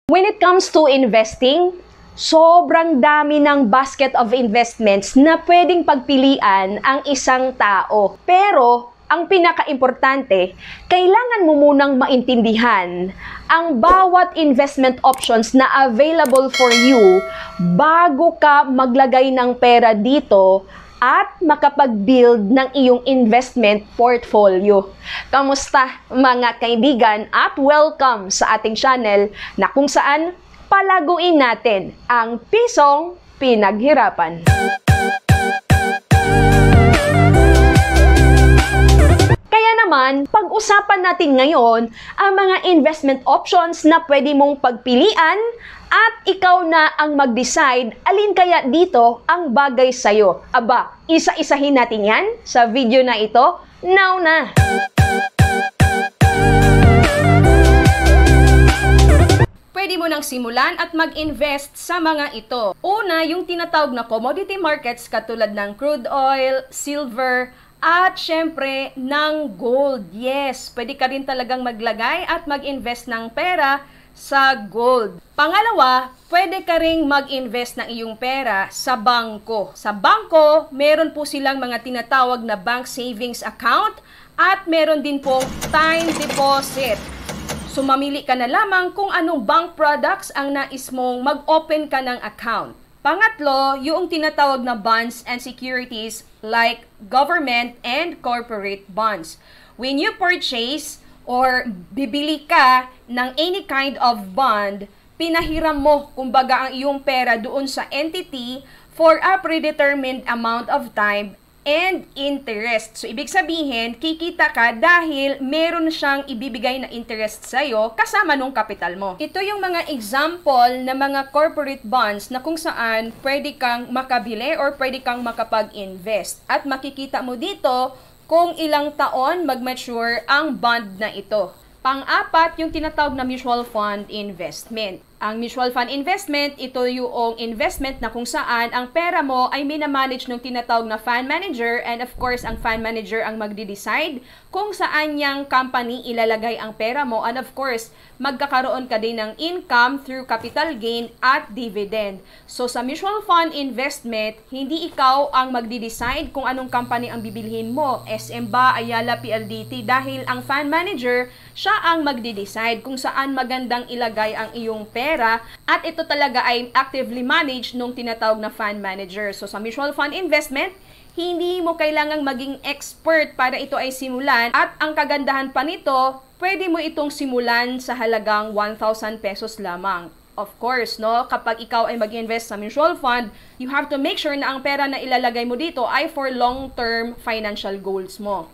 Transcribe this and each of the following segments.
When it comes to investing, sobrang dami ng basket of investments na pwedeng pagpilian ang isang tao. Pero, ang pinaka-importante, kailangan mo munang maintindihan ang bawat investment options na available for you bago ka maglagay ng pera dito at makapag-build ng iyong investment portfolio. Kamusta mga kaibigan at welcome sa ating channel na kung saan palaguin natin ang pisong pinaghirapan. Kaya naman, pag-usapan natin ngayon ang mga investment options na pwede mong pagpilian at ikaw na ang mag-decide alin kaya dito ang bagay sa'yo. Aba, isa-isahin natin yan sa video na ito. Now na! Pwede mo nang simulan at mag-invest sa mga ito. Una, yung tinatawag na commodity markets katulad ng crude oil, silver, at syempre ng gold. Yes, pwede ka rin talagang maglagay at mag-invest ng pera sa gold. Pangalawa, pwede ka ring mag-invest ng iyong pera sa bangko. Sa bangko, meron po silang mga tinatawag na bank savings account at meron din pong time deposit. So, mamili ka na lamang kung anong bank products ang nais mong mag-open ka ng account. Pangatlo, yung tinatawag na bonds and securities like government and corporate bonds. When you purchase or bibili ka ng any kind of bond, pinahiram mo kumbaga ang iyong pera doon sa entity for a predetermined amount of time and interest. So, ibig sabihin, kikita ka dahil meron siyang ibibigay na interest sa'yo kasama nung kapital mo. Ito yung mga example na mga corporate bonds na kung saan pwede kang makabili or pwede kang makapag-invest. At makikita mo dito kung ilang taon mag-mature ang bond na ito. Pang-apat, yung tinatawag na mutual fund investment. Ang mutual fund investment, ito yung investment na kung saan ang pera mo ay minamanage ng tinatawag na fund manager and of course, ang fund manager ang magde-decide kung saan niyang company ilalagay ang pera mo and of course, magkakaroon ka din ng income through capital gain at dividend. So, sa mutual fund investment, hindi ikaw ang magde-decide kung anong company ang bibilhin mo, SM ba, Ayala, PLDT, dahil ang fund manager, siya ang magde-decide kung saan magandang ilagay ang iyong pera at ito talaga ay actively managed nung tinatawag na fund manager. So sa mutual fund investment, hindi mo kailangang maging expert para ito ay simulan at ang kagandahan pa nito, pwede mo itong simulan sa halagang 1,000 pesos lamang. Of course, no, kapag ikaw ay mag-invest sa mutual fund, you have to make sure na ang pera na ilalagay mo dito ay for long-term financial goals mo.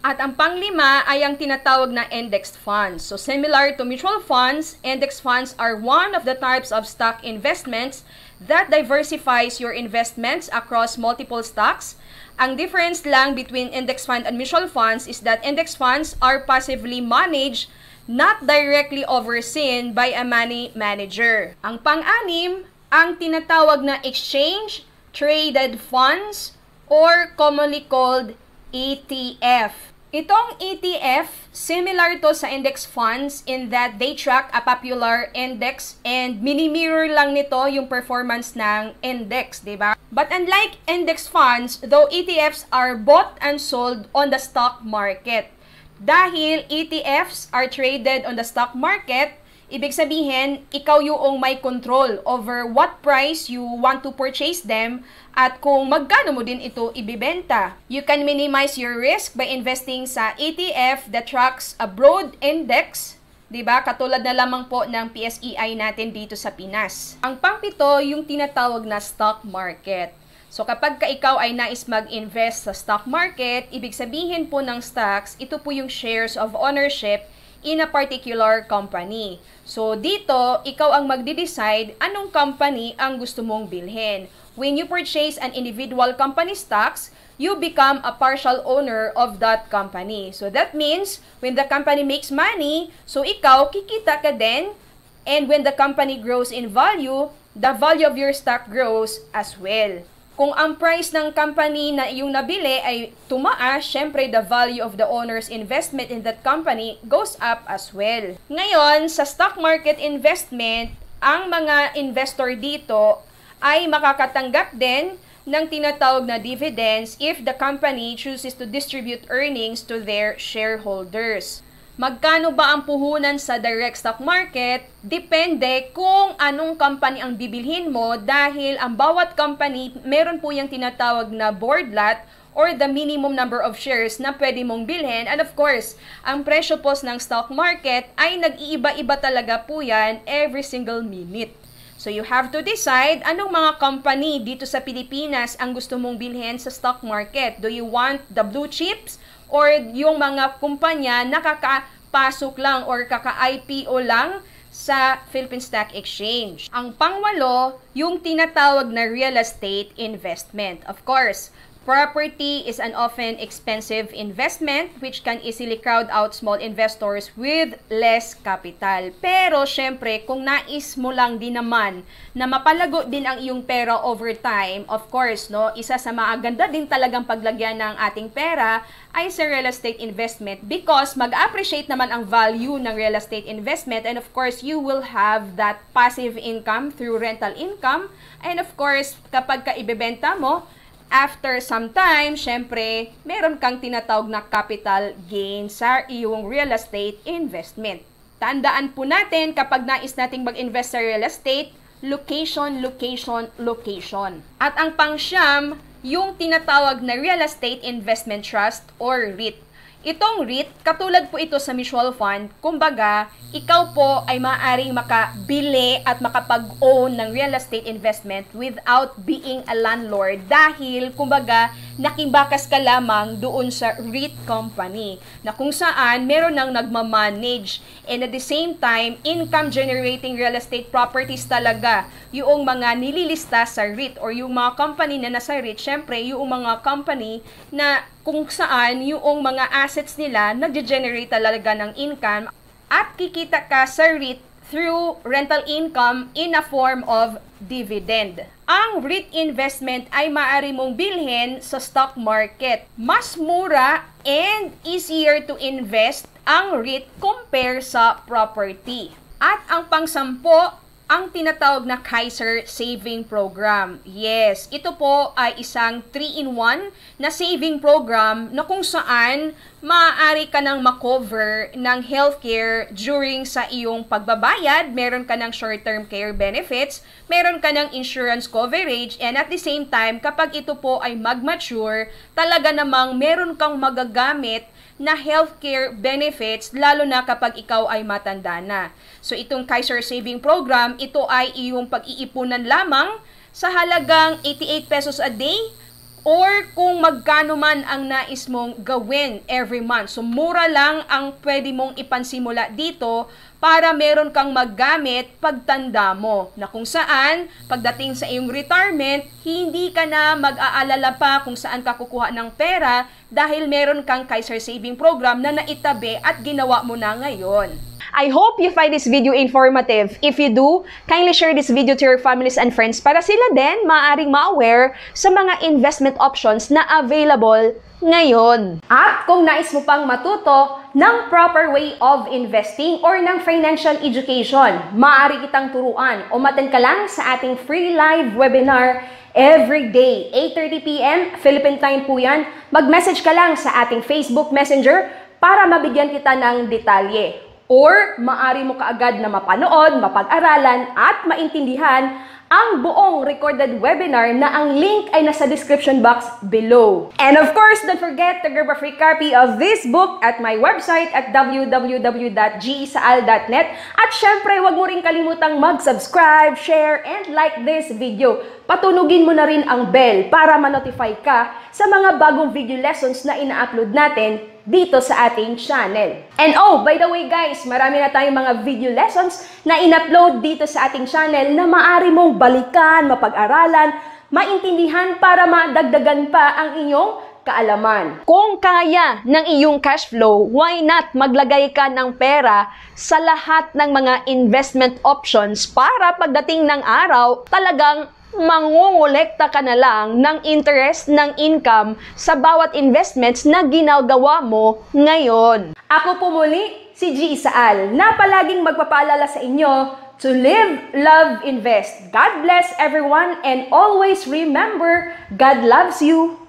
At ang panglima ay ang tinatawag na indexed funds. So similar to mutual funds, index funds are one of the types of stock investments that diversifies your investments across multiple stocks. Ang difference lang between index fund and mutual funds is that index funds are passively managed, not directly overseen by a money manager. Ang pang-anim, ang tinatawag na exchange traded funds or commonly called ETF. Itong ETF, similar to sa index funds in that they track a popular index and mini-mirror lang nito yung performance ng index, diba? But unlike index funds, though ETFs are bought and sold on the stock market. Dahil ETFs are traded on the stock market, ibig sabihin, ikaw yung may control over what price you want to purchase them at kung magkano mo din ito ibibenta. You can minimize your risk by investing sa ETF that tracks a broad index, diba? Katulad na lamang po ng PSEI natin dito sa Pinas. Ang pangpito, yung tinatawag na stock market. So kapag ikaw ay nais mag-invest sa stock market, ibig sabihin po ng stocks, ito po yung shares of ownership in a particular company. So dito, ikaw ang magde-decide anong company ang gusto mong bilhin. When you purchase an individual company stocks, you become a partial owner of that company. So that means when the company makes money, so ikaw kikita ka din, and when the company grows in value, the value of your stock grows as well. Kung ang price ng company na iyong nabili ay tumaas, syempre the value of the owner's investment in that company goes up as well. Ngayon, sa stock market investment, ang mga investor dito ay makakatanggap din ng tinatawag na dividends if the company chooses to distribute earnings to their shareholders. Magkano ba ang puhunan sa direct stock market? Depende kung anong company ang bibilhin mo dahil ang bawat company meron po yung tinatawag na board lot or the minimum number of shares na pwede mong bilhin. And of course, ang presyo po ng stock market ay nag-iiba-iba talaga po yan every single minute. So you have to decide anong mga company dito sa Pilipinas ang gusto mong bilhin sa stock market. Do you want the blue chips? Or yung mga kumpanya na kakapasok lang or kaka-IPO lang sa Philippine Stock Exchange. Ang pangwalo, yung tinatawag na real estate investment. Of course, property is an often expensive investment which can easily crowd out small investors with less capital. Pero syempre, kung nais mo lang din naman na mapalago din ang iyong pera over time, of course, no, isa sa maganda din talagang paglagyan ng ating pera ay sa real estate investment because mag-appreciate naman ang value ng real estate investment and of course, you will have that passive income through rental income and of course, kapag ibebenta mo, after some time, syempre, meron kang tinatawag na capital gain sa iyong real estate investment. Tandaan po natin kapag nais nating mag-invest sa real estate, location, location, location. At ang pangsyam, yung tinatawag na real estate investment trust or REIT. Itong REIT, katulad po ito sa mutual fund, kumbaga, ikaw po ay maaaring makabili at makapag-own ng real estate investment without being a landlord dahil, kumbaga, nakibakas ka lamang doon sa REIT company na kung saan meron nang nagmamanage and at the same time, income-generating real estate properties talaga yung mga nililista sa REIT or yung mga company na nasa REIT, syempre, yung mga company na kung saan yung mga assets nila nag-generate talaga ng income at kikita ka sa REIT through rental income in a form of dividend. Ang REIT investment ay maaari mong bilhin sa stock market. Mas mura and easier to invest ang REIT compare sa property. At ang pangsampo, ang tinatawag na Kaiser Saving Program. Yes, ito po ay isang 3-in-1 na saving program na kung saan maaari ka nang makover ng healthcare during sa iyong pagbabayad. Meron ka ng short-term care benefits, meron ka ng insurance coverage, and at the same time, kapag ito po ay mag-mature, talaga namang meron kang magagamit na healthcare benefits lalo na kapag ikaw ay matanda na. So itong Kaiser Saving Program, ito ay iyong pag-iipunan lamang sa halagang 88 pesos a day or kung magkano man ang nais mong gawin every month. So mura lang ang pwede mong ipansimula dito para meron kang maggamit pagtanda mo na kung saan pagdating sa iyong retirement, hindi ka na mag-aalala pa kung saan ka kukuha ng pera dahil meron kang Kaiser Saving Program na naitabi at ginawa mo na ngayon. I hope you find this video informative. If you do, kindly share this video to your families and friends para sila din maaaring ma-aware sa mga investment options na available ngayon. At kung nais mo pang matuto ng proper way of investing or ng financial education, maaari kitang turuan o maten ka lang sa ating free live webinar every day, 8:30 p.m. Philippine time po yan. Mag-message ka lang sa ating Facebook Messenger para mabigyan kita ng detalye. Or maaari mo kaagad na mapanood, mapag-aralan at maintindihan ang buong recorded webinar na ang link ay nasa description box below. And of course, don't forget to grab a free copy of this book at my website at www.gesaal.net. At syempre, huwag mo rin kalimutang mag-subscribe, share, and like this video. Patunugin mo na rin ang bell para ma-notify ka sa mga bagong video lessons na ina-upload natin dito sa ating channel. And oh, by the way guys, marami na tayong mga video lessons na in-upload dito sa ating channel na maaari mong balikan, mapag-aralan, maintindihan para madagdagan pa ang inyong kaalaman. Kung kaya ng iyong cash flow, why not maglagay ka ng pera sa lahat ng mga investment options para pagdating ng araw, talagang mangungulekta ka na lang ng interest ng income sa bawat investments na ginagawa mo ngayon. Ako po muli, si G. Isaal, na palaging magpapaalala sa inyo to live, love, invest. God bless everyone and always remember, God loves you.